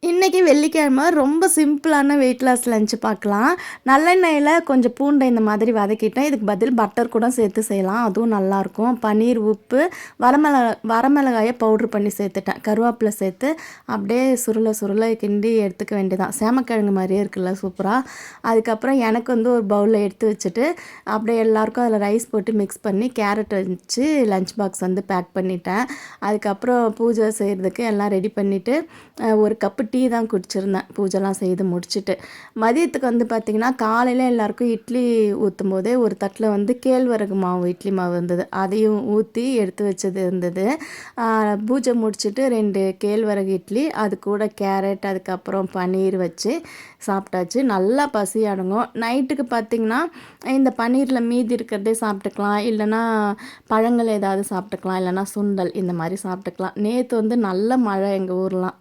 இன்னைக்கு வெள்ளிக்கிழமை ரொம்ப சிம்பிளான வெயிட் லாஸ் லஞ்ச் பார்க்கலாம். நல்லெண்ணெயில கொஞ்சம் பூண்டை இந்த மாதிரி வதக்கிட்டேன். இதுக்கு பதில் பட்டர் கூட சேர்த்து செய்யலாம். அதுவும் நல்லாயிருக்கும். பன்னீர், உப்பு, வரமிளகாய பவுட்ரு பண்ணி சேர்த்துட்டேன். கருவேப்பிலை சேர்த்து அப்படியே சுருள சுருள கிண்டி எடுத்துக்க வேண்டியதான். சேமக்கிழங்கு மாதிரியே இருக்குல்ல சூப்பராக. அதுக்கப்புறம் எனக்கு வந்து ஒரு பவுலில் எடுத்து வச்சுட்டு அப்படியே எல்லாருக்கும் அதில் ரைஸ் போட்டு மிக்ஸ் பண்ணி கேரட் வச்சு லஞ்ச் பாக்ஸ் வந்து பேக் பண்ணிட்டேன். அதுக்கப்புறம் பூஜை செய்கிறதுக்கு எல்லாம் ரெடி பண்ணிவிட்டு ஒரு கப்பு டீ தான் குடிச்சிருந்தேன் பூஜைலாம் செய்து முடிச்சுட்டு. மதியத்துக்கு வந்து பார்த்திங்கன்னா காலையில் எல்லாருக்கும் இட்லி ஊற்றும் போதே ஒரு தட்டில் வந்து கேழ்வரகு மாவு இட்லி மாவு இருந்தது, அதையும் ஊற்றி எடுத்து வச்சது இருந்தது. பூஜை முடிச்சுட்டு 2 கேழ்வரகு இட்லி, அது கூட கேரட், அதுக்கப்புறம் பன்னீர் வச்சு சாப்பிட்டாச்சு. நல்லா பசி அடங்கும். நைட்டுக்கு பார்த்திங்கன்னா இந்த பன்னீரில் மீதி இருக்கிறதே சாப்பிட்டுக்கலாம், இல்லைனா பழங்கள் ஏதாவது சாப்பிட்டுக்கலாம், இல்லைனா சுண்டல் இந்த மாதிரி சாப்பிட்டுக்கலாம். நேற்று வந்து நல்ல மழை எங்கள் ஊர்லாம்.